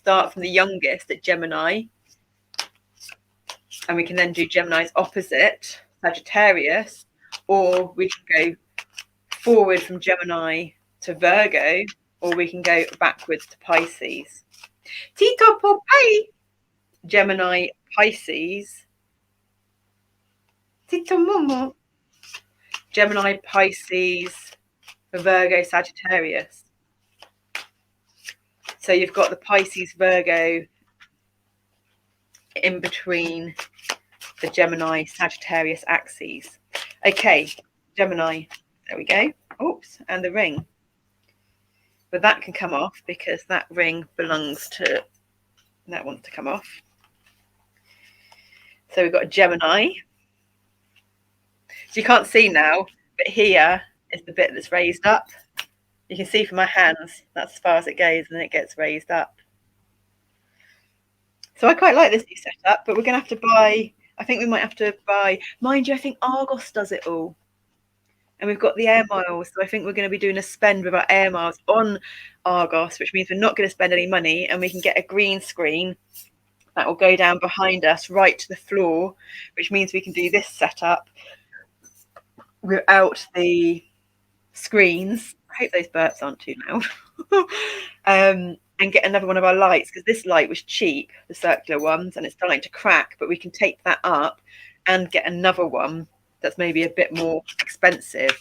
start from the youngest at Gemini, and we can then do Gemini's opposite, Sagittarius, or we can go forward from Gemini to Virgo, or we can go backwards to Pisces. Tito Popeye, Gemini, Pisces. Tito Momo, Gemini, Pisces, Virgo, Sagittarius. So you've got the Pisces, Virgo in between the Gemini, Sagittarius axes. Okay, Gemini, there we go. Oops, and the ring. But that can come off because that ring belongs to, that wants to come off. So we've got a Gemini. So you can't see now, but here is the bit that's raised up. You can see from my hands, that's as far as it goes, and it gets raised up. So I quite like this new setup, but we're going to have to buy, I think we might have to buy, mind you, I think Argos does it all. And we've got the air miles, so I think we're going to be doing a spend with our air miles on Argos, which means we're not going to spend any money, and we can get a green screen that will go down behind us right to the floor, which means we can do this setup without the screens. I hope those burps aren't too loud. And get another one of our lights, because this light was cheap, the circular ones, and it's starting to crack, but we can take that up and get another one that's maybe a bit more expensive.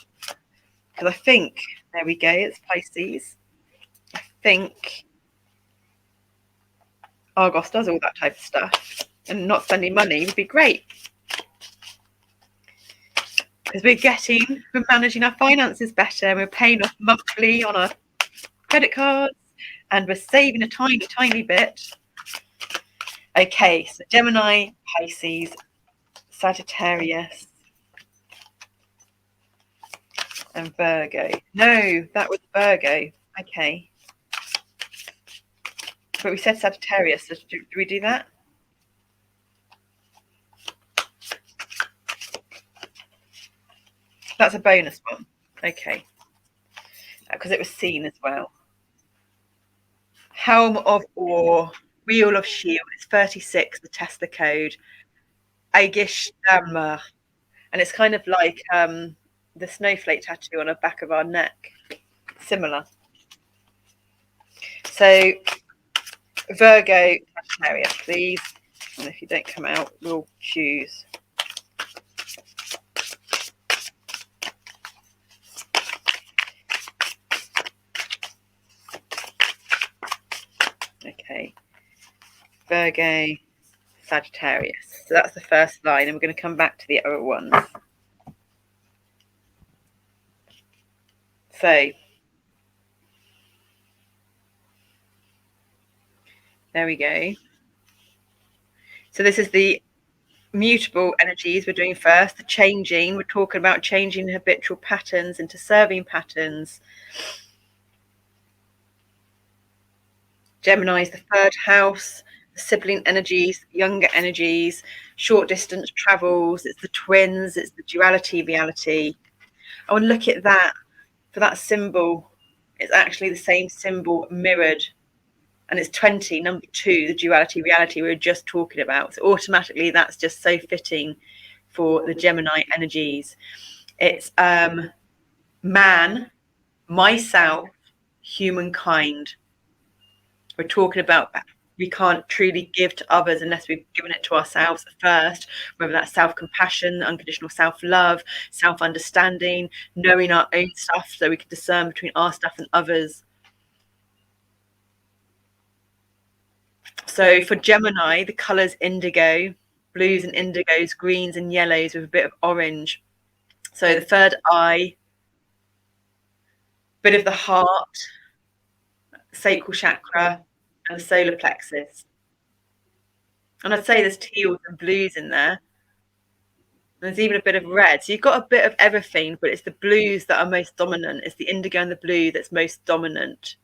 Because I think, there we go, it's Pisces. I think Argos does all that type of stuff, and not spending money would be great. Because we're managing our finances better, and we're paying off monthly on our credit cards, and we're saving a tiny, tiny bit. Okay, so Gemini, Pisces, Sagittarius, and Virgo. No, that was Virgo. Okay. But we said Sagittarius, so do we do that? That's a bonus one. Okay. Because it was seen as well. Helm of War, Wheel of Shield. It's 36, the Tesla code. Aigishtammer. And it's kind of like the snowflake tattoo on the back of our neck. Similar. So, Virgo, Sagittarius, please. And if you don't come out, we'll choose. Okay, Virgo, Sagittarius. So that's the first line, and we're going to come back to the other ones. So there we go. So this is the mutable energies we're doing first, the changing. We're talking about changing habitual patterns into serving patterns. Gemini is the third house, the sibling energies, younger energies, short distance travels, it's the twins, it's the duality reality. Oh, and look at that. For that symbol, it's actually the same symbol mirrored. And it's 20, number 2, the duality reality we were just talking about. So automatically that's just so fitting for the Gemini energies. It's man, myself, humankind. We're talking about we can't truly give to others unless we've given it to ourselves first, whether that's self-compassion, unconditional self-love, self-understanding, knowing our own stuff so we can discern between our stuff and others. So for Gemini, the colours indigo, blues and indigos, greens and yellows with a bit of orange. So the third eye, bit of the heart, sacral chakra, and the solar plexus. And I'd say there's teals and blues in there. There's even a bit of red. So you've got a bit of everything, but it's the blues that are most dominant. It's the indigo and the blue that's most dominant.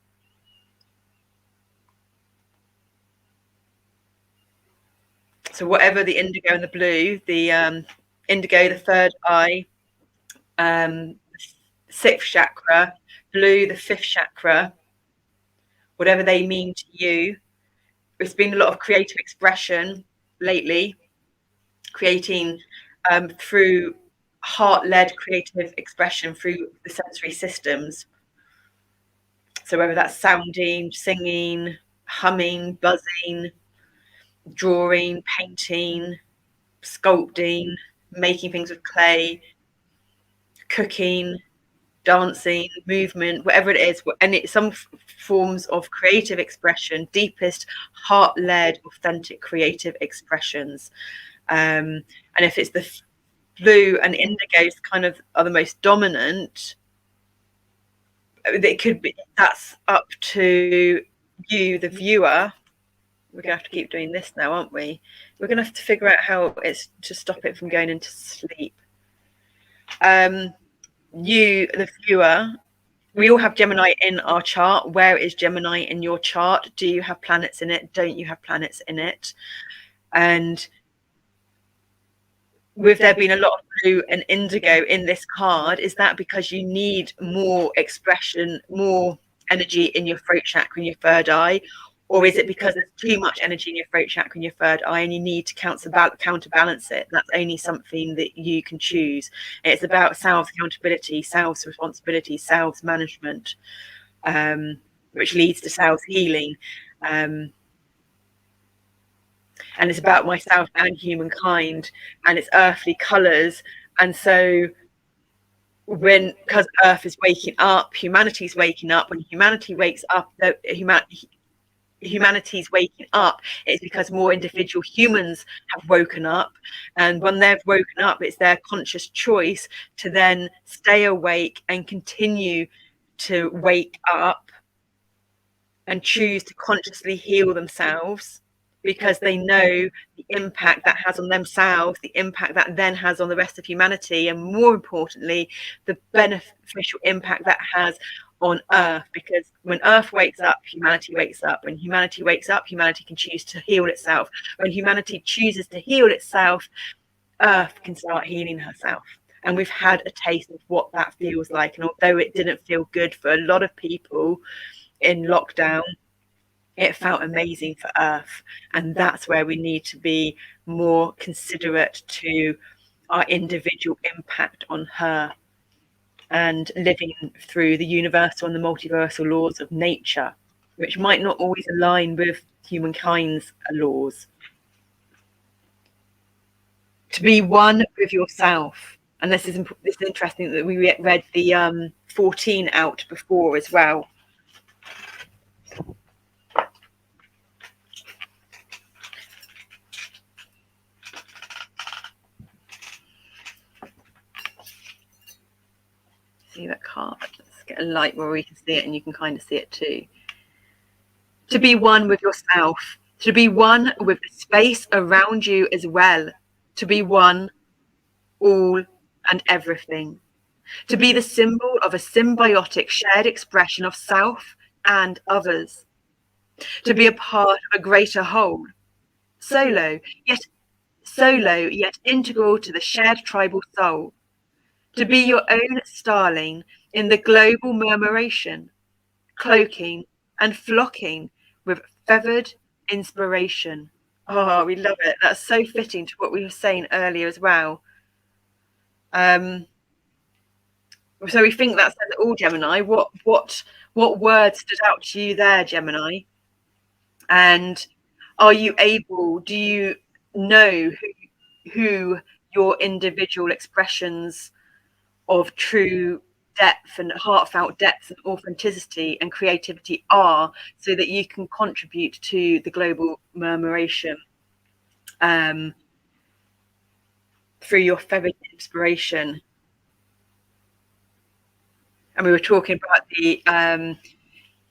So whatever the indigo and the blue, the indigo, the third eye, sixth chakra, blue, the fifth chakra, whatever they mean to you, it's been a lot of creative expression lately, creating through heart-led creative expression through the sensory systems. So whether that's sounding, singing, humming, buzzing, drawing, painting, sculpting, making things with clay, cooking, dancing, movement, whatever it is, and it's some forms of creative expression, deepest heart-led, authentic creative expressions. And if it's the blue and indigos kind of are the most dominant, it could be, that's up to you, the viewer. We're gonna have to keep doing this now, aren't we? We're gonna have to figure out how it's to stop it from going into sleep. You, the viewer, we all have Gemini in our chart. Where is Gemini in your chart? Do you have planets in it? Don't you have planets in it? And with there being a lot of blue and indigo in this card, is that because you need more expression, more energy in your throat chakra and your third eye? Or is it because there's too much energy in your throat chakra and your third eye and you need to counterbalance it? That's only something that you can choose. It's about self-accountability, self-responsibility, self-management, which leads to self-healing. And it's about myself and humankind, and it's earthly colours. And so because Earth is waking up, humanity's waking up. When humanity wakes up, humanity's waking up, it's because more individual humans have woken up, and when they've woken up, it's their conscious choice to then stay awake and continue to wake up and choose to consciously heal themselves, because they know the impact that has on themselves, the impact that then has on the rest of humanity, and more importantly, the beneficial impact that has on Earth. Because when Earth wakes up, humanity wakes up. When humanity wakes up, humanity can choose to heal itself. When humanity chooses to heal itself, Earth can start healing herself. And we've had a taste of what that feels like. And although it didn't feel good for a lot of people in lockdown, it felt amazing for Earth. And that's where we need to be more considerate to our individual impact on her, and living through the universal and the multiversal laws of nature, which might not always align with humankind's laws. To be one with yourself. And this is interesting that we read the 14 out before as well. See that card? Let's get a light where we can see it and you can kind of see it too. To be one with yourself, to be one with the space around you as well, to be one, all and everything, to be the symbol of a symbiotic shared expression of self and others, to be a part of a greater whole, solo yet integral to the shared tribal soul, to be your own starling in the global murmuration, cloaking and flocking with feathered inspiration. Oh, we love it. That's so fitting to what we were saying earlier as well. So we think that says it all, Gemini. What words stood out to you there, Gemini? And are you able, do you know who your individual expressions of true depth and heartfelt depth and authenticity and creativity are, so that you can contribute to the global murmuration through your feathered inspiration? And we were talking about the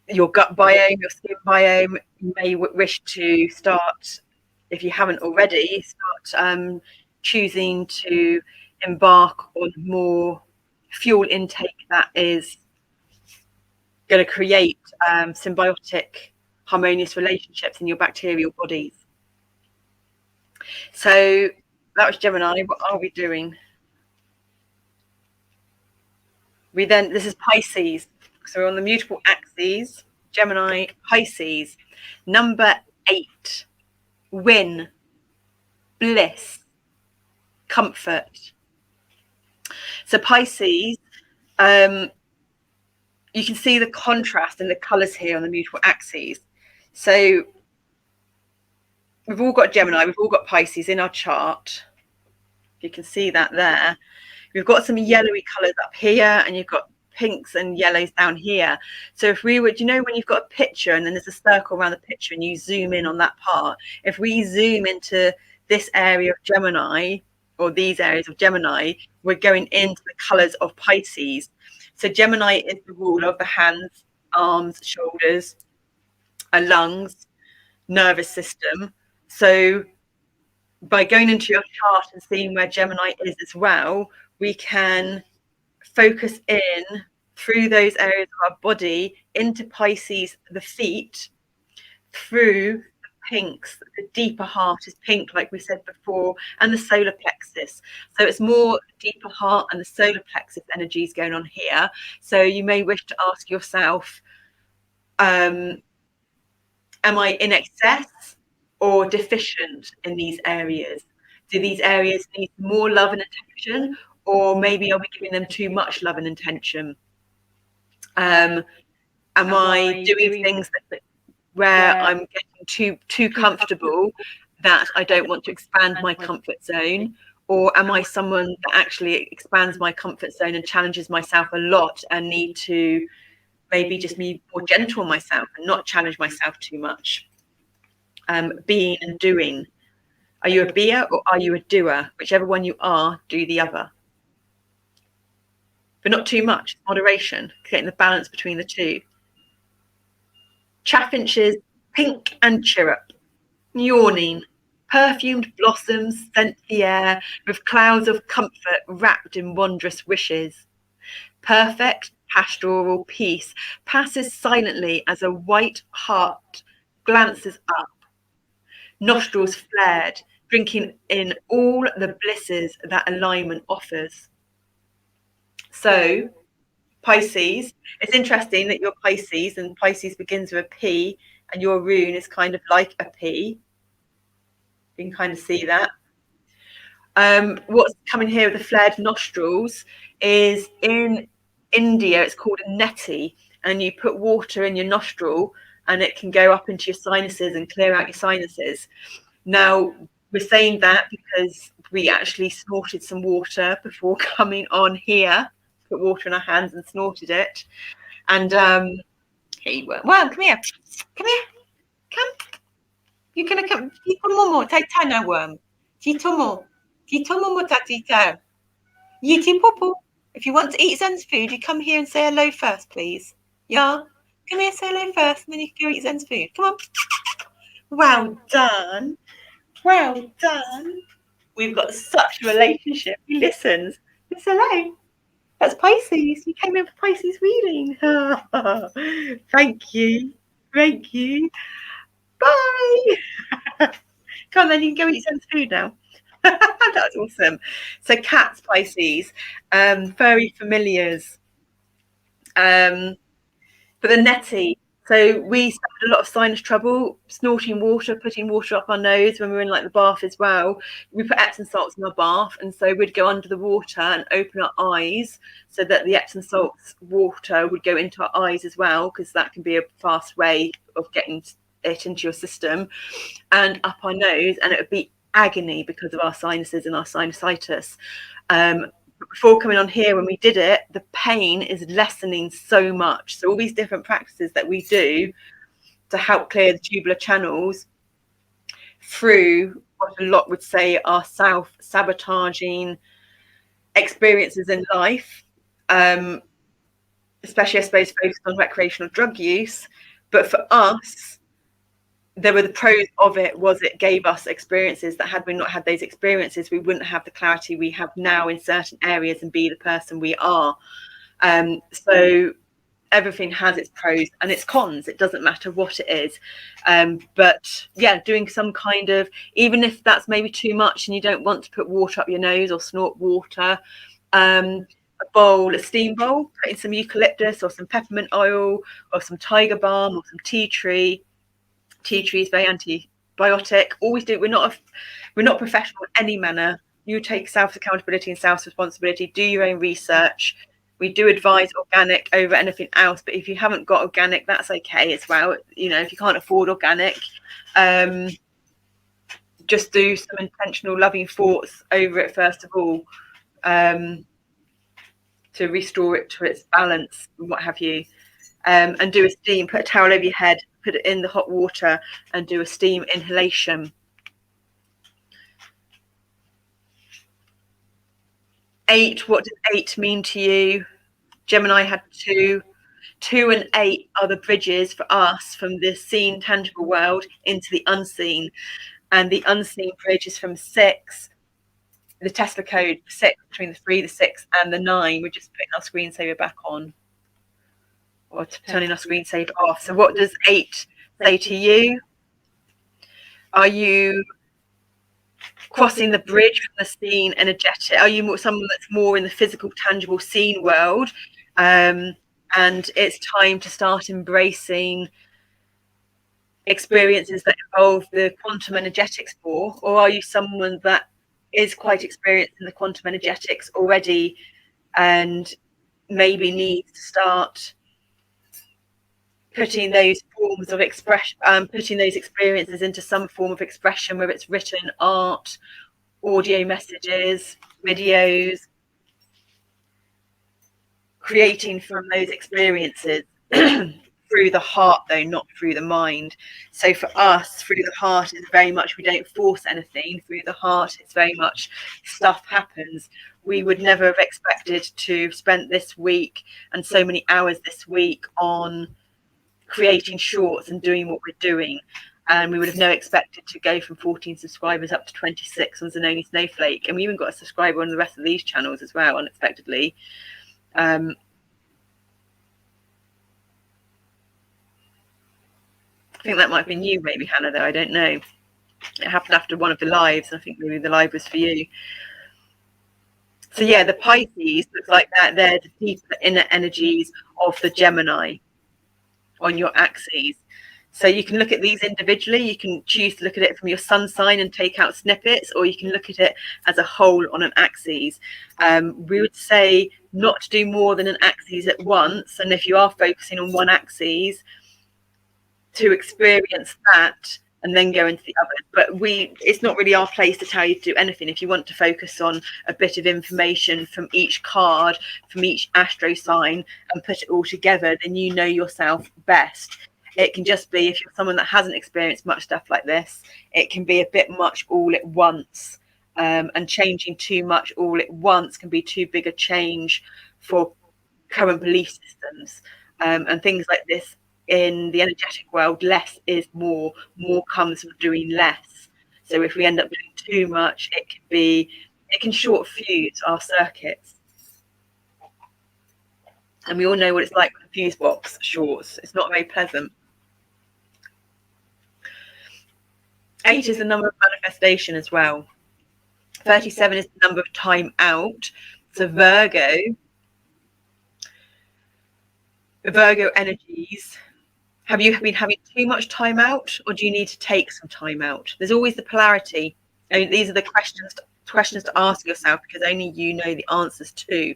your gut biome, your skin biome. You may wish to start, if you haven't already, start choosing to embark on more fuel intake that is going to create symbiotic, harmonious relationships in your bacterial bodies. So that was Gemini. What are we doing? This is Pisces. So we're on the mutable axes. Gemini, Pisces. Number 8, win, bliss, comfort. So Pisces, you can see the contrast in the colours here on the mutable axes. So we've all got Gemini, we've all got Pisces in our chart. You can see that there. We've got some yellowy colours up here, and you've got pinks and yellows down here. So if we were, do you know when you've got a picture and then there's a circle around the picture and you zoom in on that part? If we zoom into this area of Gemini, or these areas of Gemini, we're going into the colours of Pisces. So Gemini is the ruler of the hands, arms, shoulders, lungs, nervous system. So by going into your chart and seeing where Gemini is as well, we can focus in through those areas of our body into Pisces, the feet, through the pinks. The deeper heart is pink, like we said before, and the solar plexus. So it's more deeper heart and the solar plexus energies going on here. So you may wish to ask yourself, am I in excess or deficient in these areas? Do these areas need more love and attention, or maybe are we giving them too much love and attention? Am I doing things where I'm getting too comfortable that I don't want to expand my comfort zone? Or am I someone that actually expands my comfort zone and challenges myself a lot and need to maybe just be more gentle on myself and not challenge myself too much? Being and doing. Are you a beer or are you a doer? Whichever one you are, do the other. But not too much. Moderation, getting the balance between the two. Chaffinches, pink and chirrup. Yawning. Perfumed blossoms scent the air with clouds of comfort wrapped in wondrous wishes. Perfect pastoral peace passes silently as a white heart glances up. Nostrils flared, drinking in all the blisses that alignment offers. So, Pisces, it's interesting that you're Pisces and Pisces begins with a P and your rune is kind of like a P. You can kind of see that. What's coming here with the flared nostrils is in India, it's called a neti, and you put water in your nostril and it can go up into your sinuses and clear out your sinuses. Now, we're saying that because we actually snorted some water before coming on here, put water in our hands and snorted it. And here you were. Well, come here. Come here. Come. You can come. Momo, taitana worm. Titomo. Titomo tatita. Yiti popo. If you want to eat Zen's food, you come here and say hello first, please. Yeah? Come here, say hello first, and then you can go eat Zen's food. Come on. Well done. Well done. We've got such a relationship. He listens. It's hello. That's Pisces. You came in for Pisces reading. Thank you. Thank you. Bye. Come on, then you can go eat some food now. That's awesome. So cats, Pisces, furry familiars. But the neti. So we suffered a lot of sinus trouble, snorting water, putting water up our nose when we were in like the bath as well. We put Epsom salts in our bath, and so we'd go under the water and open our eyes so that the Epsom salts water would go into our eyes as well, because that can be a fast way of getting it into your system, and up our nose, and it would be agony because of our sinuses and our sinusitis. Before coming on here, when we did it, the pain is lessening so much. So all these different practices that we do to help clear the tubular channels through what a lot would say are self-sabotaging experiences in life, especially I suppose focused on recreational drug use. But for us, there were the pros of it was it gave us experiences that had we not had those experiences, we wouldn't have the clarity we have now in certain areas and be the person we are. So everything has its pros and its cons. It doesn't matter what it is. But yeah, doing some kind of, even if that's maybe too much and you don't want to put water up your nose or snort water, a steam bowl, putting some eucalyptus or some peppermint oil or some tiger balm or some tea tree, Tea tree is very antibiotic. Always do. We're not professional in any manner. You take self accountability and self responsibility. Do your own research. We do advise organic over anything else, but if you haven't got organic, that's okay as well. You know, if you can't afford organic, just do some intentional loving thoughts over it first of all, to restore it to its balance and what have you. And do a steam, put a towel over your head, put it in the hot water and do a steam inhalation. 8, what does 8 mean to you? Gemini had 2. 2 and 8 are the bridges for us from the seen, tangible world into the unseen. And the unseen bridge is from 6, the Tesla code 6, between the 3, the 6, and the 9. We're just putting our screensaver back on, or turning our screensaver off. So what does 8 say to you? Are you crossing the bridge from the seen energetic? Are you someone that's more in the physical, tangible, seen world? And it's time to start embracing experiences that involve the quantum energetics more? Or are you someone that is quite experienced in the quantum energetics already and maybe needs to start putting those forms of expression, putting those experiences into some form of expression, whether it's written, art, audio messages, videos, creating from those experiences through the heart, though, not through the mind. So for us, through the heart is very much, we don't force anything. Through the heart, it's very much stuff happens. We would never have expected to have spent this week and so many hours this week on creating shorts and doing what we're doing. And we would have never expected to go from 14 subscribers up to 26 on Zanoni Snowflake. And we even got a subscriber on the rest of these channels as well, unexpectedly. I think that might have been you, maybe, Hannah, though. I don't know. It happened after one of the lives. I think maybe the live was for you. So, yeah, the Pisces looks like that. They're the deeper inner energies of the Gemini on your axes. So you can look at these individually. You can choose to look at it from your sun sign and take out snippets, or you can look at it as a whole on an axis. We would say not to do more than an axis at once. And if you are focusing on one axis, to experience that and then go into the others. But it's not really our place to tell you to do anything. If you want to focus on a bit of information from each card, from each astro sign, and put it all together, then you know yourself best. It can just be, if you're someone that hasn't experienced much stuff like this, it can be a bit much all at once. And changing too much all at once can be too big a change for current belief systems. And things like this in the energetic world, less is more. More comes from doing less. So if we end up doing too much, it can short fuse our circuits. And we all know what it's like when the fuse box shorts. It's not very pleasant. 8 is the number of manifestation as well. 37 is the number of time out. So Virgo energies. Have you been having too much time out, or do you need to take some time out? There's always the polarity. I mean, these are the questions to ask yourself, because only you know the answers to.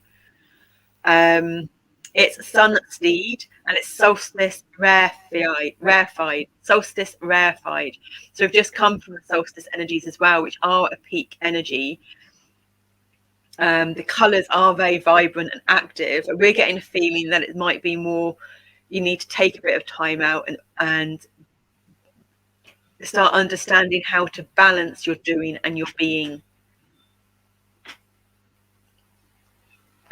It's sun steed and it's solstice rarefied. Solstice rarefied. So we've just come from the solstice energies as well, which are a peak energy. The colours are very vibrant and active. We're getting a feeling that it might be more, you need to take a bit of time out and start understanding how to balance your doing and your being.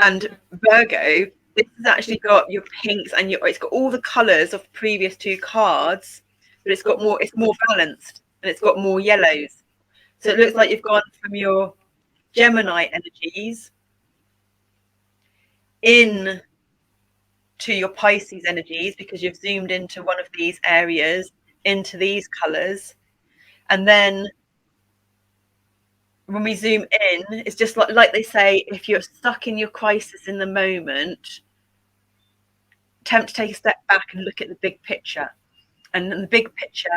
And Virgo, this has actually got your pinks and it's got all the colours of the previous 2 cards, but it's more balanced, and it's got more yellows. So it looks like you've gone from your Gemini energies in to your Pisces energies, because you've zoomed into one of these areas, into these colours. And then when we zoom in, it's just like they say, if you're stuck in your crisis in the moment, attempt to take a step back and look at the big picture. And in the big picture,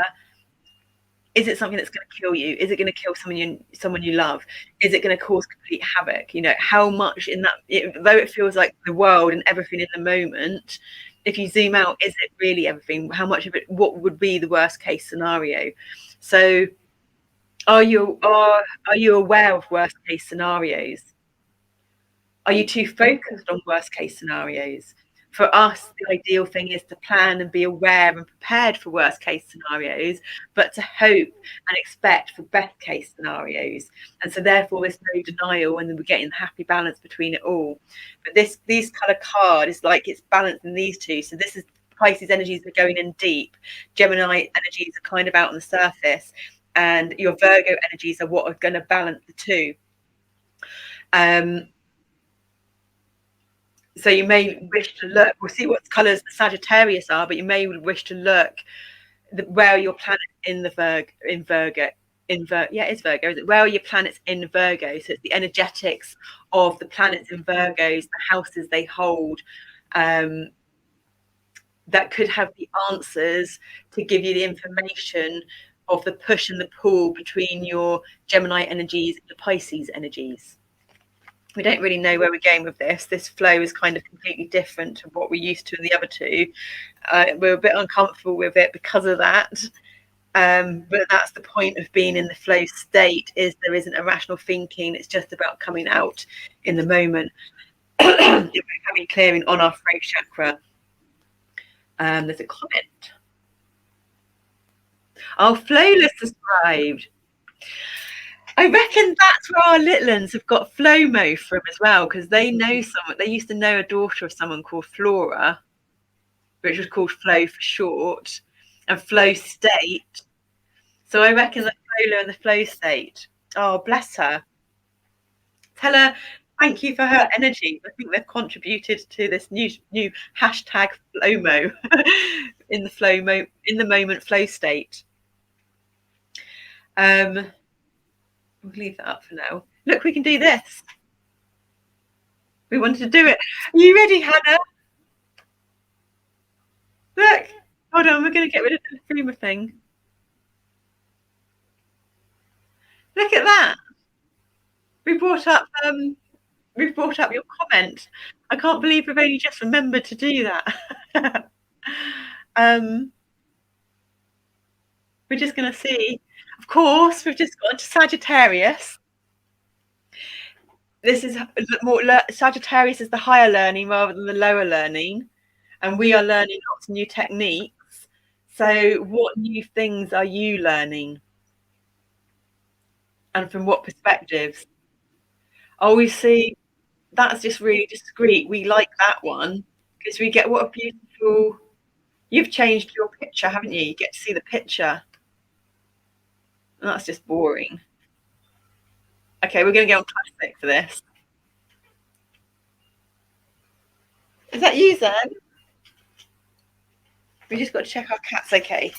Is it something that's going to kill you? Is it going to kill someone you love? Is it going to cause complete havoc? You know, how much in that, though it feels like the world and everything in the moment, if you zoom out, is it really everything? How much of it, what would be the worst case scenario? So are you aware of worst case scenarios? Are you too focused on worst case scenarios? For us, the ideal thing is to plan and be aware and prepared for worst case scenarios, but to hope and expect for best case scenarios. And so therefore there's no denial, and we're getting the happy balance between it all. But these color card is like it's balancing these two. So this is Pisces energies are going in deep. Gemini energies are kind of out on the surface, and your Virgo energies are what are going to balance the two. So you may wish to look, we'll see what colours the Sagittarius are, but you may wish to look where are your planets in the Virgo, yeah, it's Virgo, is it? Where are your planets in Virgo? So it's the energetics of the planets in Virgos, the houses they hold, that could have the answers to give you the information of the push and the pull between your Gemini energies and the Pisces energies. We don't really know where we're going with this. This flow is kind of completely different to what we're used to in the other two. We're a bit uncomfortable with it because of that. But that's the point of being in the flow state, is there isn't irrational thinking. It's just about coming out in the moment. Having clearing on our throat chakra. There's a comment. Oh, flowless described. I reckon that's where our little ones have got FLOMO from as well, because they know someone. They used to know a daughter of someone called Flora, which was called Flow for short, and flow state. So I reckon that Lola in the flow state. Oh, bless her. Tell her thank you for her energy. I think they've contributed to this new hashtag FLOMO in the moment flow state. We'll leave that up for now. Look, we can do this. We wanted to do it. Are you ready, Hannah? Look, hold on, we're going to get rid of the rumor thing. Look at that. We brought up your comment. I can't believe we've only just remembered to do that. We're just going to see. Of course, we've just got into Sagittarius. This is more Sagittarius is the higher learning rather than the lower learning, and we are learning lots of new techniques. So, what new things are you learning, and from what perspectives? Oh, we see. That's just really discreet. We like that one because we get what a beautiful. You've changed your picture, haven't you? You get to see the picture. And that's just boring. Okay, we're going to go on classic for this. Is that you, Zen? We just got to check our cat's okay.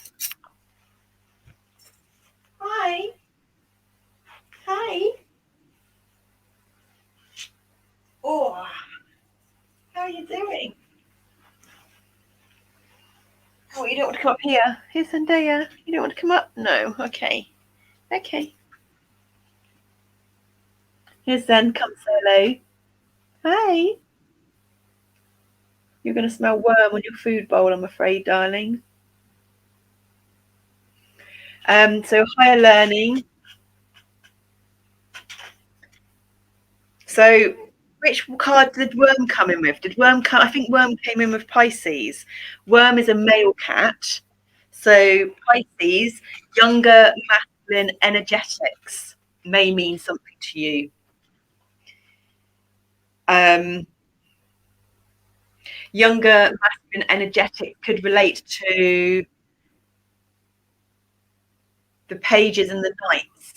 Hi. Hi. Oh, how are you doing? Oh, you don't want to come up here? Here's Zendaya. You don't want to come up? No. Okay. Okay. Here's Zen. Come say hello. Hi. You're going to smell worm on your food bowl, I'm afraid, darling. So higher learning. So which card did Worm come in with? Did Worm come? I think Worm came in with Pisces. Worm is a male cat. So Pisces, younger masculine energetics may mean something to you. Younger masculine energetic could relate to the pages and the knights.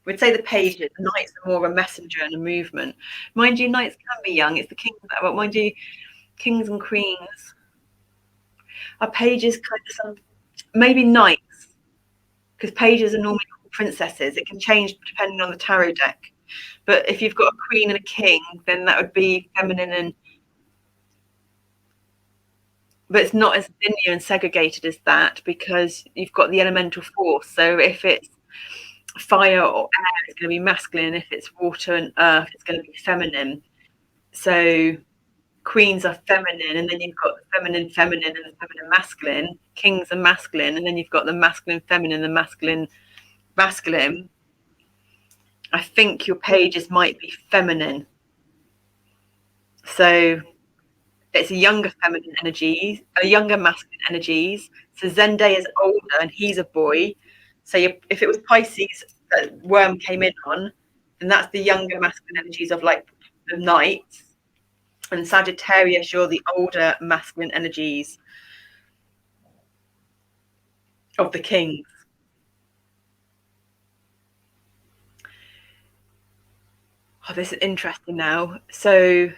We'd say the pages. The knights are more of a messenger and a movement. Mind you, knights can be young. It's the kings that, but mind you, kings and queens are pages kind of maybe knights, because pages are normally princesses. It can change depending on the tarot deck. But if you've got a queen and a king, then that would be feminine and but it's not as linear and segregated as that, because you've got the elemental force. So if it's fire or air, it's going to be masculine. If it's water and earth, it's going to be feminine. So queens are feminine, and then you've got the feminine and the feminine masculine. Kings are masculine, and then you've got the masculine feminine, the masculine masculine. I think your pages might be feminine. So it's a younger feminine energy, a younger masculine energies. So Zendaya is older and he's a boy. So if it was Pisces that Worm came in on, then that's the younger masculine energies of like the knights. And Sagittarius, you're the older masculine energies of the kings. Oh, this is interesting now. So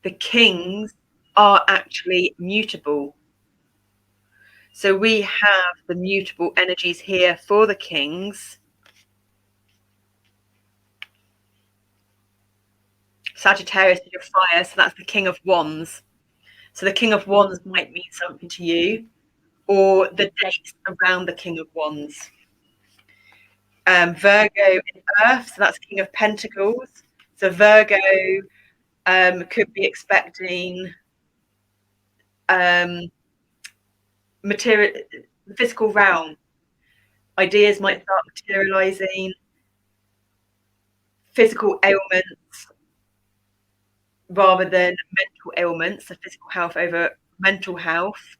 the kings are actually mutable. So we have the mutable energies here for the kings. Sagittarius is your fire, so that's the King of Wands. So the King of Wands might mean something to you, or the dates around the King of Wands. Virgo in Earth, so that's King of Pentacles. So Virgo could be expecting material, the physical realm. Ideas might start materializing, physical ailments rather than mental ailments, so physical health over mental health.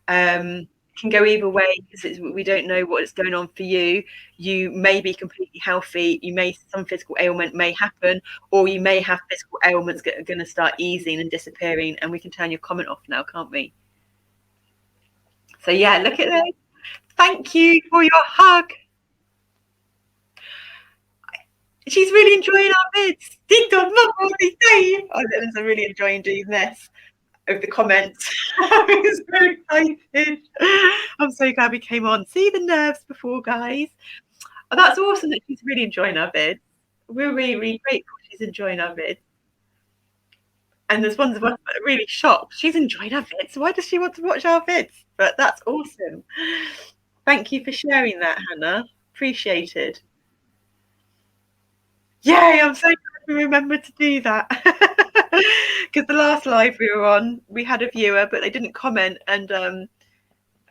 Can go either way, because we don't know what is going on for you. You may be completely healthy, some physical ailment may happen, or you may have physical ailments that are going to start easing and disappearing, and we can turn your comment off now, can't we? So yeah, look at this. Thank you for your hug. She's really enjoying our vids. Ding dong, mum, all these days. Oh, I'm really enjoying doing this over the comments. I was very excited. I'm so glad we came on. See the nerves before, guys. Oh, that's awesome that she's really enjoying our vids. We're really, really grateful she's enjoying our vids. And there's ones of us that are really shocked. She's enjoying our vids. Why does she want to watch our vids? But that's awesome. Thank you for sharing that, Hannah. Appreciated. Yay, I'm so glad we remembered to do that. Because the last live we were on, we had a viewer, but they didn't comment. And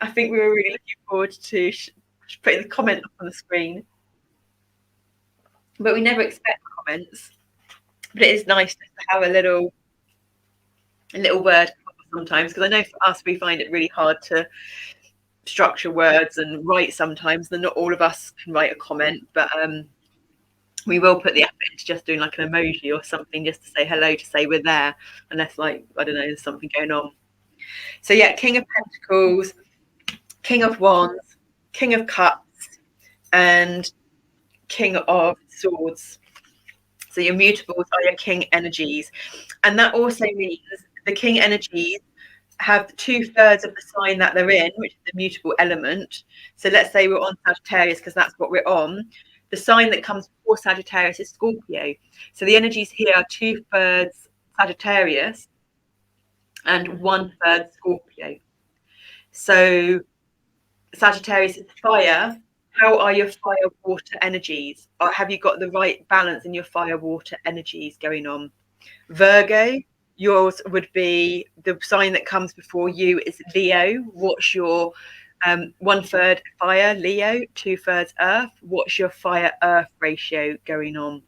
I think we were really looking forward to putting the comment up on the screen. But we never expect comments. But it is nice just to have a little word sometimes, because I know for us, we find it really hard to structure words and write sometimes. And not all of us can write a comment, but we will put the effort into just doing like an emoji or something just to say hello, to say we're there, unless, like, I don't know, there's something going on. So yeah, King of Pentacles, King of Wands, King of Cups, and King of Swords. So your mutables are your king energies. And that also means the king energies have 2/3 of the sign that they're in, which is the mutable element. So let's say we're on Sagittarius, because that's what we're on. The sign that comes before Sagittarius is Scorpio. So the energies here are 2/3 Sagittarius and 1/3 Scorpio. So Sagittarius is fire. How are your fire water energies? Or have you got the right balance in your fire water energies going on? Virgo, yours would be, the sign that comes before you is Leo. What's your 1/3 fire, Leo, 2/3 earth? What's your fire earth ratio going on?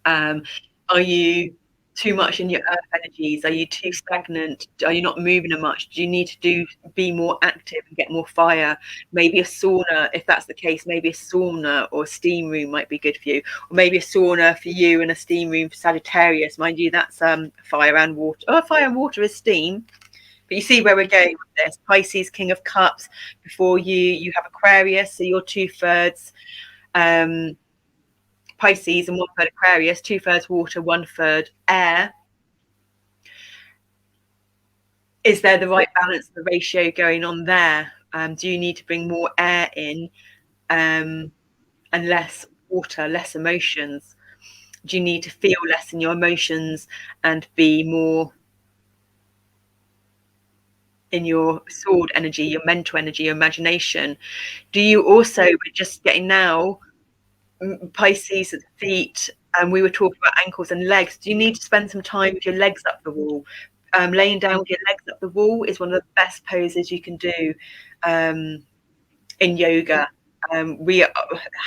Are you too much in your earth energies? Are you too stagnant? Are you not moving much? Do you need to be more active and get more fire? Maybe a sauna, if that's the case. Maybe a sauna or a steam room might be good for you, or maybe a sauna for you and a steam room for Sagittarius. Mind you, that's fire and water. Oh, fire and water is steam. But you see where we're going with this. Pisces, King of Cups. Before you have Aquarius, so you're 2/3 Pisces and 1/3 Aquarius, 2/3 water, 1/3 air. Is there the right balance, the ratio going on there? Do you need to bring more air in and less water, less emotions? Do you need to feel less in your emotions and be more in your sword energy, your mental energy, your imagination. Do you also, we're just getting now, Pisces at the feet, and we were talking about ankles and legs. Do you need to spend some time with your legs up the wall? Laying down with your legs up the wall is one of the best poses you can do in yoga. We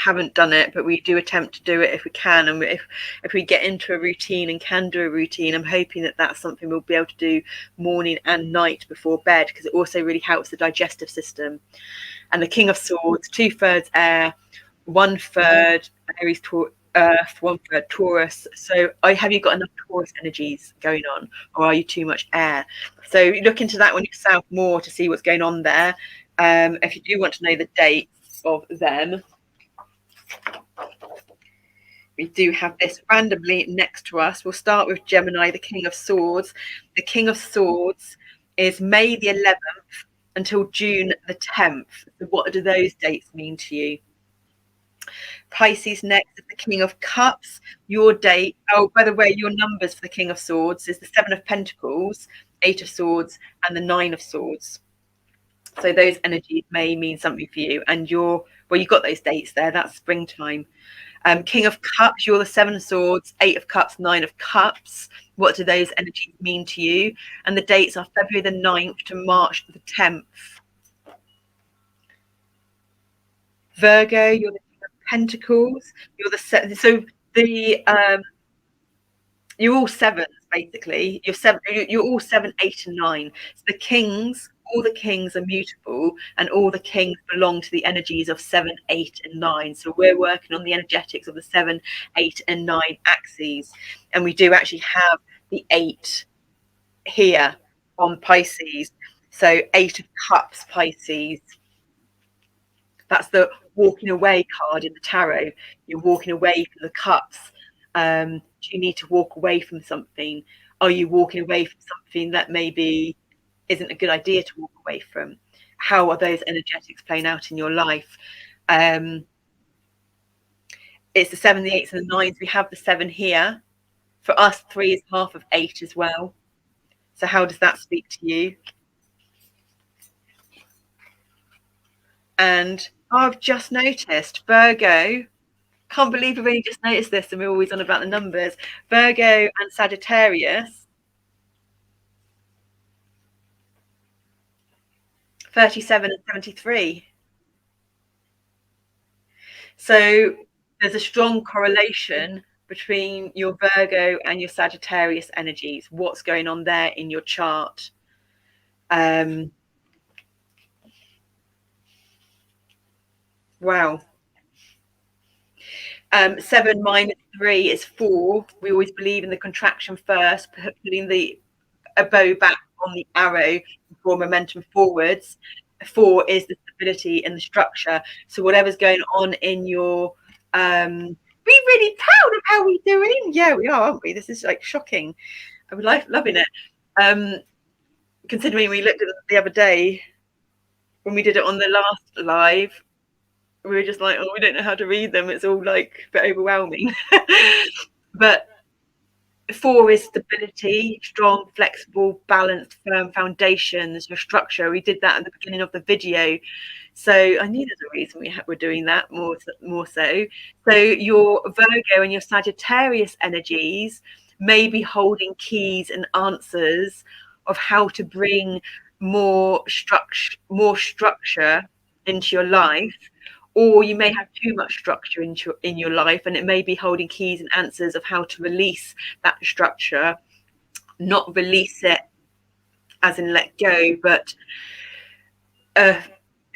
haven't done it, but we do attempt to do it if we can. And if we get into a routine and can do a routine, I'm hoping that that's something we'll be able to do morning and night before bed, because it also really helps the digestive system. And the King of Swords, 2/3 air, 1/3 Aries, Earth, 1/3 Taurus. So have you got enough Taurus energies going on, or are you too much air? So look into that one yourself more to see what's going on there. If you do want to know the dates of them, we do have this randomly next to us. We'll start with Gemini, the King of Swords. The King of Swords is May the 11th until June the 10th. So what do those dates mean to you? Pisces next is the King of Cups. Your date, oh, by the way, your numbers for the King of Swords is the 7 of Pentacles, 8 of Swords, and the 9 of Swords. So those energies may mean something for you. And well, you've got those dates there. That's springtime. King of Cups, you're the 7 of Swords, 8 of Cups, 9 of Cups. What do those energies mean to you? And the dates are February the 9th to March the 10th. Virgo, you're the King of Pentacles. You're the so the you're all sevens basically. You're all 7, 8, and 9. So the kings, all the kings are mutable, and all the kings belong to the energies of 7, 8, and 9. So we're working on the energetics of the 7, 8, and 9 axes, and we do actually have the 8 here on Pisces. So 8 of Cups, Pisces. That's the walking away card in the tarot. You're walking away from the cups. Do you need to walk away from something? Are you walking away from something that maybe isn't a good idea to walk away from? How are those energetics playing out in your life? It's the 7, the 8s, and the 9s. We have the 7 here. For us, 3 is half of 8 as well. So how does that speak to you? And I've just noticed Virgo. Can't believe we've only just noticed this, and we're always on about the numbers. Virgo and Sagittarius, 37 and 73. So there's a strong correlation between your Virgo and your Sagittarius energies. What's going on there in your chart? Wow. 7 minus 3 is 4. We always believe in the contraction first, putting a bow back on the arrow for momentum forwards. 4 is the stability and the structure. So whatever's going on in your we're really proud of how we're doing. Yeah, we are, aren't we? This is like shocking. I'm loving it. Considering we looked at it the other day when we did it on the last live, we were just like, oh, we don't know how to read them. It's all like a bit overwhelming. But 4 is stability, strong, flexible, balanced, firm foundations, your structure. We did that at the beginning of the video. So I knew there's a reason we're doing that more so. So your Virgo and your Sagittarius energies may be holding keys and answers of how to bring more structure into your life. Or you may have too much structure in your life, and it may be holding keys and answers of how to release that structure, not release it as in let go, but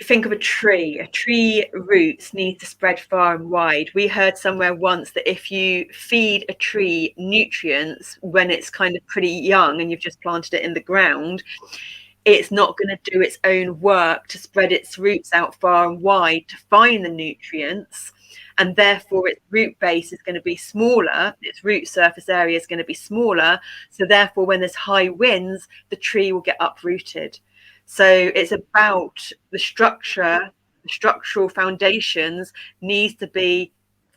think of a tree. A tree roots need to spread far and wide. We heard somewhere once that if you feed a tree nutrients when it's kind of pretty young and you've just planted it in the ground, it's not going to do its own work to spread its roots out far and wide to find the nutrients, and therefore its root base is going to be smaller, its root surface area is going to be smaller, so therefore when there's high winds the tree will get uprooted. So it's about the structure, the structural foundations needs to be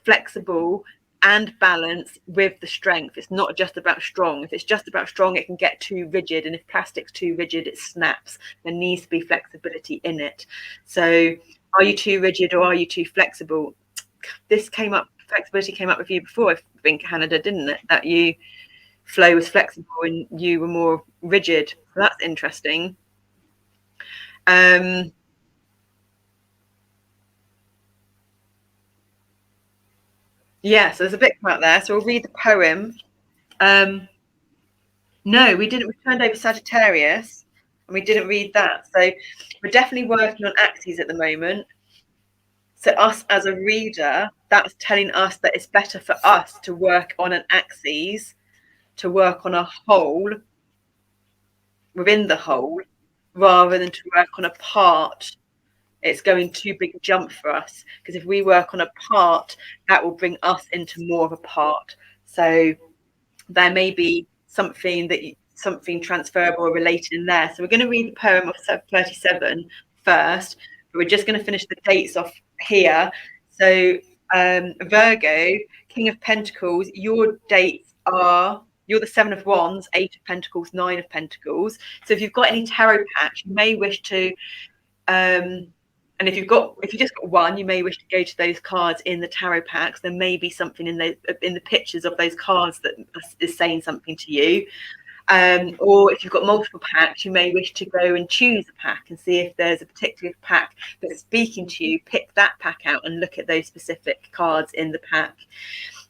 flexible and balance with the strength. It's not just about strong. If it's just about strong, it can get too rigid. And if plastic's too rigid, it snaps. There needs to be flexibility in it. So are you too rigid or are you too flexible? This came up, flexibility came up with you before, I think, Canada, didn't it? That you, flow was flexible and you were more rigid. So that's interesting. Yeah, so there's a bit about there. So we'll read the poem. No, we didn't. We turned over Sagittarius and we didn't read that. So we're definitely working on axes at the moment. So us as a reader, that's telling us that it's better for us to work on an axis, to work on a whole within the whole, rather than to work on a part. It's going too big a jump for us, because if we work on a part, that will bring us into more of a part. So there may be something transferable or related in there. So we're going to read the poem of 37 first, but we're just going to finish the dates off here. So Virgo, King of Pentacles, your dates are, you're the Seven of Wands, Eight of Pentacles, Nine of Pentacles. So if you've got any tarot packs, you may wish to and if you just got one, you may wish to go to those cards in the tarot packs. There may be something in the pictures of those cards that is saying something to you. Or if you've got multiple packs, you may wish to go and choose a pack and see if there's a particular pack that's speaking to you. Pick that pack out and look at those specific cards in the pack.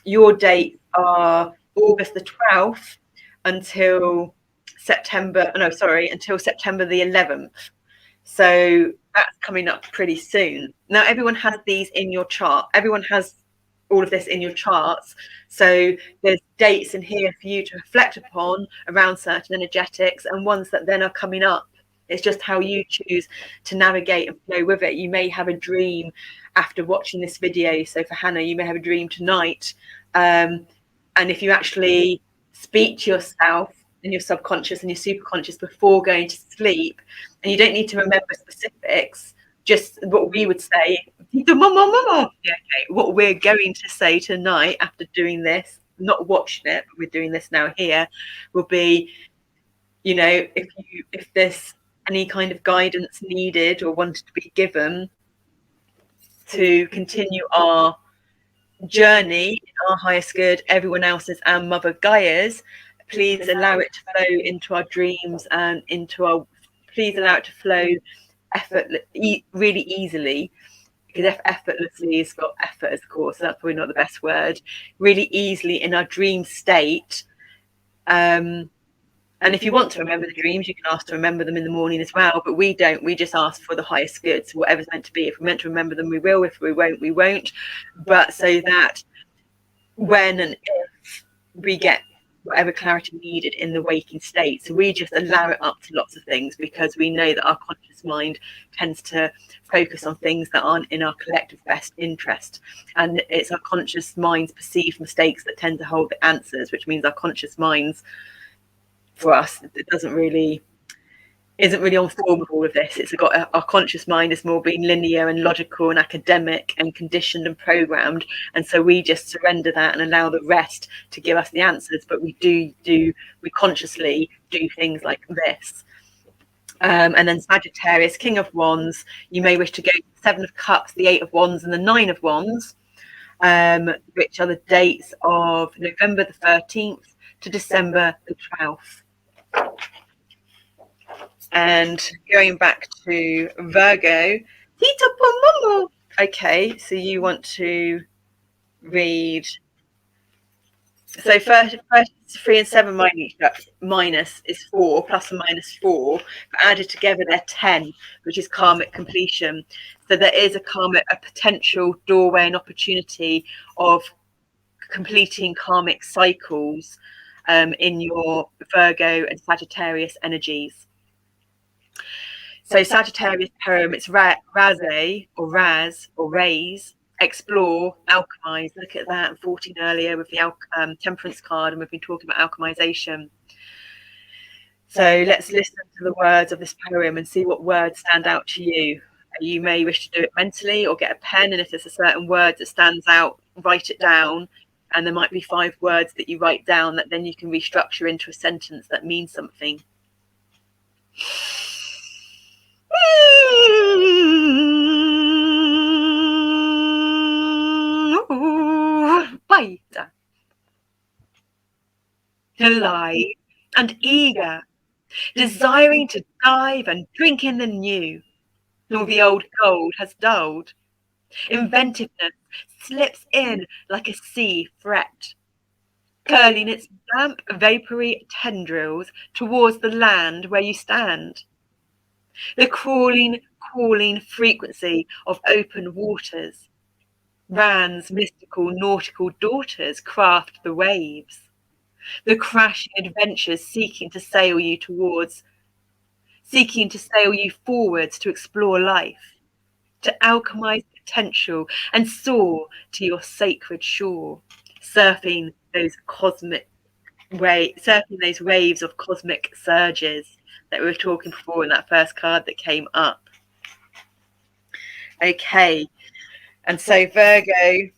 Your dates are August the 12th until September the 11th. So that's coming up pretty soon. Now, everyone has these in your chart. Everyone has all of this in your charts. So there's dates in here for you to reflect upon around certain energetics and ones that then are coming up. It's just how you choose to navigate and flow with it. You may have a dream after watching this video. So for Hannah, you may have a dream tonight. And if you actually speak to yourself in your subconscious and your superconscious before going to sleep, and you don't need to remember specifics, just what we would say, what we're going to say tonight after doing this, not watching it, but we're doing this now here, will be, if there's any kind of guidance needed or wanted to be given to continue our journey in our highest good, everyone else's and Mother Gaia's, please allow it to flow into our dreams and please allow it to flow really easily, because effortlessly has got effort, of course, so that's probably not the best word, really easily in our dream state. And if you want to remember the dreams, you can ask to remember them in the morning as well, but we don't. We just ask for the highest good, so whatever's meant to be. If we're meant to remember them, we will. If we won't, we won't. But so that when and if we get whatever clarity needed in the waking state, so we just allow it up to lots of things, because we know that our conscious mind tends to focus on things that aren't in our collective best interest, and it's our conscious mind's perceived mistakes that tend to hold the answers, which means our conscious minds, for us, it isn't really on form with all of this. It's got our conscious mind is more being linear and logical and academic and conditioned and programmed, and so we just surrender that and allow the rest to give us the answers. But we consciously do things like this. And then Sagittarius, King of Wands, you may wish to go to the Seven of Cups, the Eight of Wands, and the Nine of Wands, which are the dates of November the 13th to December the 12th. And going back to Virgo, okay, so you want to read. So first 3 and 7 minus is 4, plus and minus 4, but added together they're 10, which is karmic completion. So there is a potential doorway and opportunity of completing karmic cycles in your Virgo and Sagittarius energies. So Sagittarius poem, it's raze or raise, explore, alchemize. Look at that, 14 earlier with the temperance card, and we've been talking about alchemization. So let's listen to the words of this poem and see what words stand out to you. You may wish to do it mentally or get a pen, and if there's a certain word that stands out, write it down. And there might be 5 words that you write down that then you can restructure into a sentence that means something. Alive and eager, desiring to dive and drink in the new. All the old gold has dulled. Inventiveness slips in like a sea fret, curling its damp, vapory tendrils towards the land where you stand. The crawling, calling frequency of open waters. Ran's mystical nautical daughters craft the waves. The crashing adventures seeking to sail you forwards to explore life, to alchemize potential and soar to your sacred shore, surfing those waves of cosmic surges that we were talking before in that first card that came up. Okay, and so Virgo,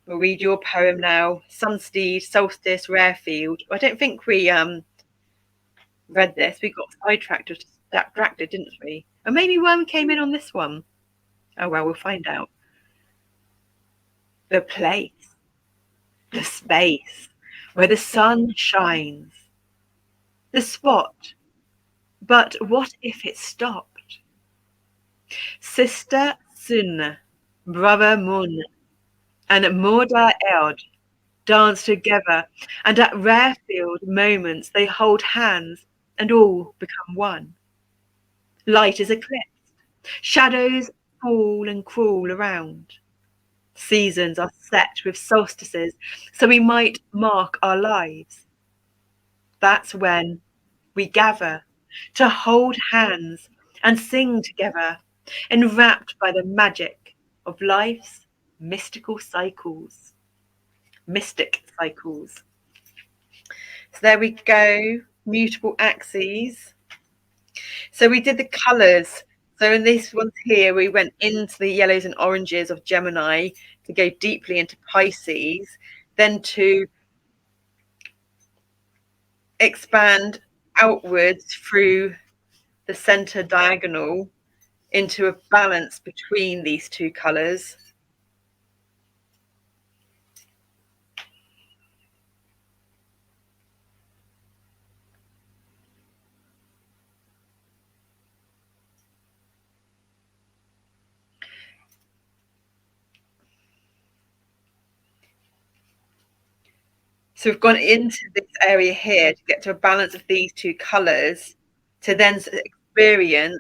we'll read your poem now. Sunsteed, Solstice, Rarefield. I don't think we read this. We got distracted, didn't we? Or maybe one came in on this one. Oh well, we'll find out. The place, the space where the sun shines, the spot. But what if it stopped? Sister Sun, brother Mun, and Motar dance together, and at Rarefield moments they hold hands and all become one. Light is eclipsed, shadows fall and crawl around. Seasons are set with solstices, so we might mark our lives. That's when we gather to hold hands and sing together, enwrapped by the magic of life's mystical cycles. Mystic cycles. So there we go, mutable axes. So we did the colours. So in this one here, we went into the yellows and oranges of Gemini to go deeply into Pisces, then to expand outwards through the centre diagonal into a balance between these two colours. So we've gone into this area here to get to a balance of these two colours to then experience.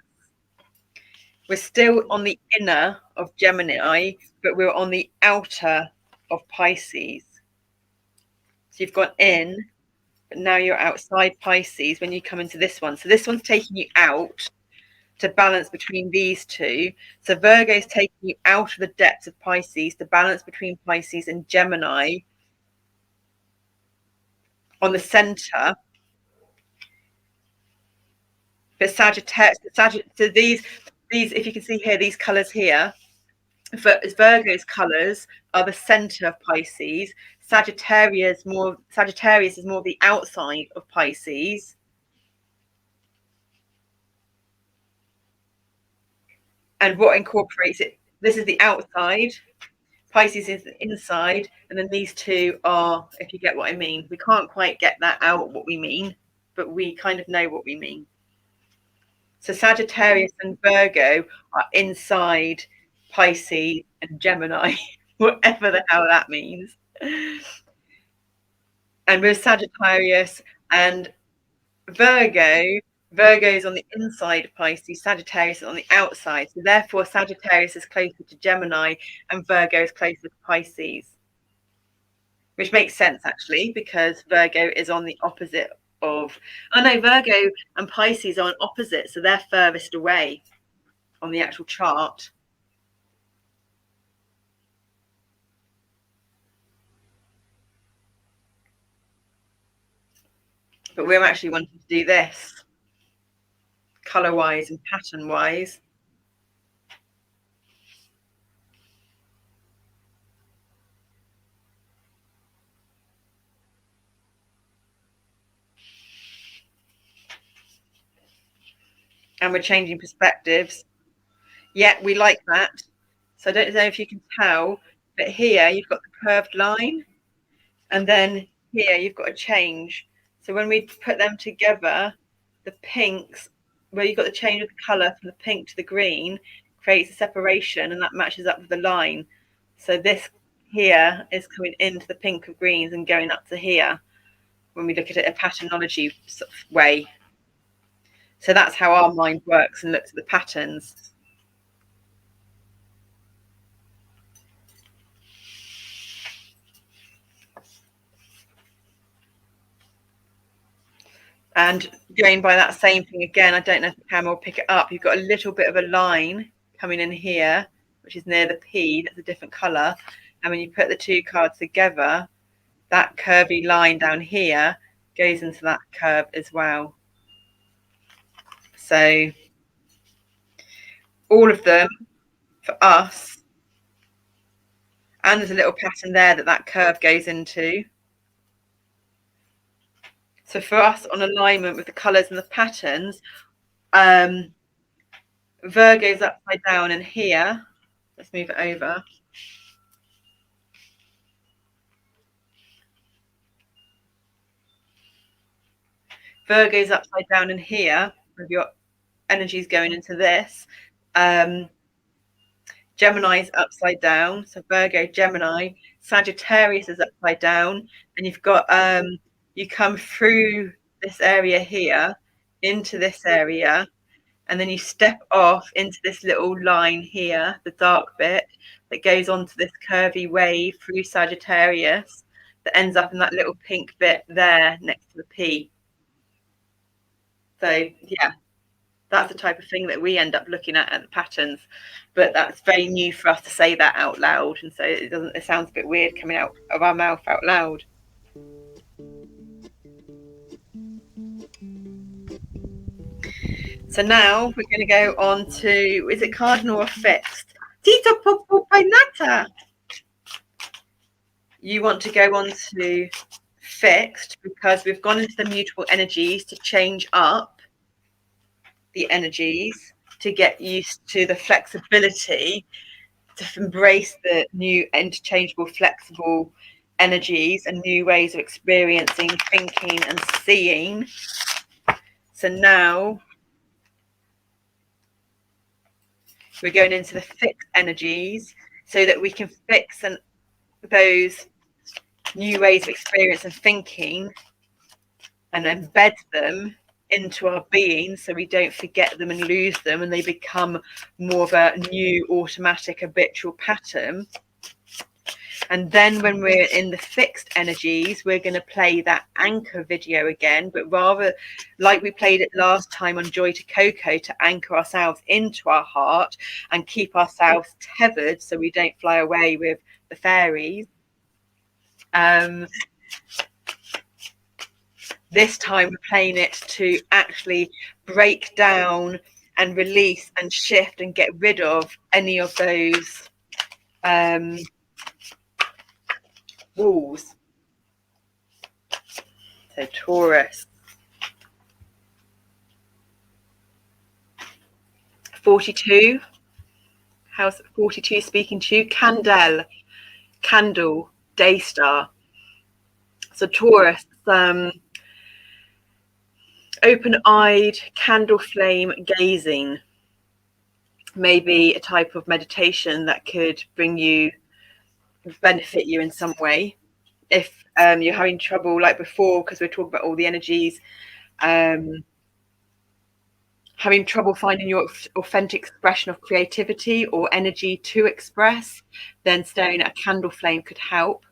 We're still on the inner of Gemini, but we're on the outer of Pisces. So you've gone in, but now you're outside Pisces when you come into this one. So this one's taking you out to balance between these two. So Virgo is taking you out of the depths of Pisces to balance between Pisces and Gemini on the center. But Sagittarius, so these, if you can see here, these colors here, Virgo's colors are the center of Pisces. Sagittarius is more the outside of Pisces. And what incorporates it? This is the outside. Pisces is the inside, and then these two are, if you get what I mean. We can't quite get that out what we mean, but we kind of know what we mean. So Sagittarius and Virgo are inside Pisces and Gemini, whatever the hell that means. And with Sagittarius and Virgo is on the inside of Pisces, Sagittarius is on the outside. So therefore, Sagittarius is closer to Gemini and Virgo is closer to Pisces. Which makes sense, actually, because Virgo is on the opposite of... Oh, no, Virgo and Pisces are on opposite, so they're furthest away on the actual chart. But we're actually wanting to do this, colour-wise and pattern-wise. and we're changing perspectives. Yeah, we like that. So I don't know if you can tell, but here you've got the curved line, and then here you've got a change. So when we put them together, the pinks, where you've got the change of the colour from the pink to the green, creates a separation, and that matches up with the line. So this here is coming into the pink of greens and going up to here when we look at it a patternology sort of way. So that's how our mind works and looks at the patterns. And going by that same thing again, I don't know if the camera will pick it up. You've got a little bit of a line coming in here, which is near the P, that's a different colour. And when you put the two cards together, that curvy line down here goes into that curve as well. So all of them for us, and there's a little pattern there that curve goes into. So for us, on alignment with the colours and the patterns, Virgo's upside down in here. Let's move it over. Virgo's upside down in here with your energies going into this. Gemini's upside down. So Virgo, Gemini. Sagittarius is upside down. And you've got, you come through this area here into this area. And then you step off into this little line here, the dark bit, that goes onto this curvy wave through Sagittarius that ends up in that little pink bit there next to the P. So yeah, that's the type of thing that we end up looking at the patterns, but that's very new for us to say that out loud, and so it sounds a bit weird coming out of our mouth out loud. So now we're going to go on to, is it cardinal or fixed? Tito Popo Painata. You want to go on to fixed because we've gone into the mutable energies to change up the energies, to get used to the flexibility, to embrace the new interchangeable, flexible energies and new ways of experiencing, thinking and seeing. So now we're going into the fixed energies so that we can fix those new ways of experience and thinking and embed them into our being so we don't forget them and lose them, and they become more of a new automatic habitual pattern. And then when we're in the fixed energies, we're going to play that anchor video again, but rather like we played it last time on Joy to Coco, to anchor ourselves into our heart and keep ourselves tethered so we don't fly away with the fairies. This time we're playing it to actually break down and release and shift and get rid of any of those walls. So Taurus. 42. How's 42 speaking to you? Candle, candle, day star. So Taurus, open-eyed, candle flame gazing. Maybe a type of meditation that could benefit you in some way. If you're having trouble, like before, because we're talking about all the energies, having trouble finding your authentic expression of creativity or energy to express, then staring at a candle flame could help.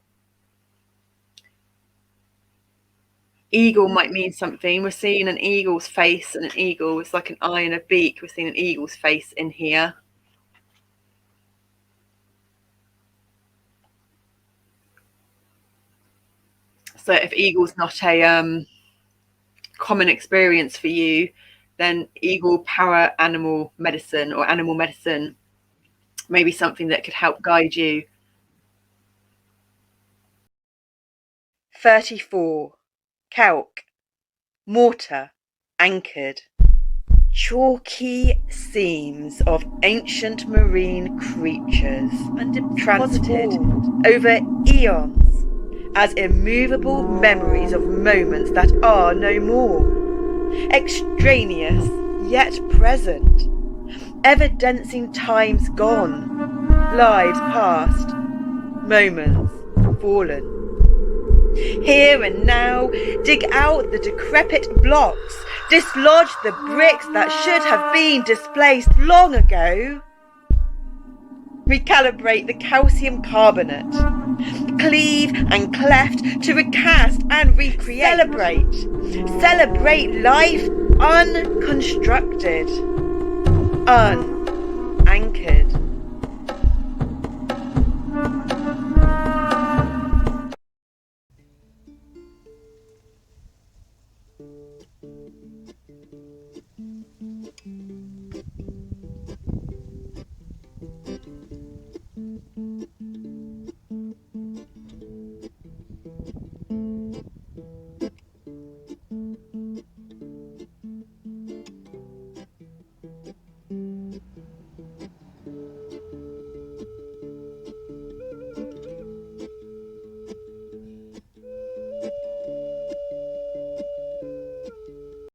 Eagle might mean something. We're seeing an eagle's face, and an eagle is like an eye and a beak. We're seeing an eagle's face in here. So if eagle's not a common experience for you, then eagle power animal medicine or animal medicine may be something that could help guide you. 34. Cealc. Motar. Anchored. chalky seams of ancient marine creatures and transformed over eons as immovable memories of moments that are no more, extraneous yet present, evidencing times gone, lives past, moments fallen. Here and now, dig out the decrepit blocks, dislodge the bricks that should have been displaced long ago. Recalibrate the calcium carbonate, cleave and cleft to recast and recreate. Celebrate life unconstructed, unanchored.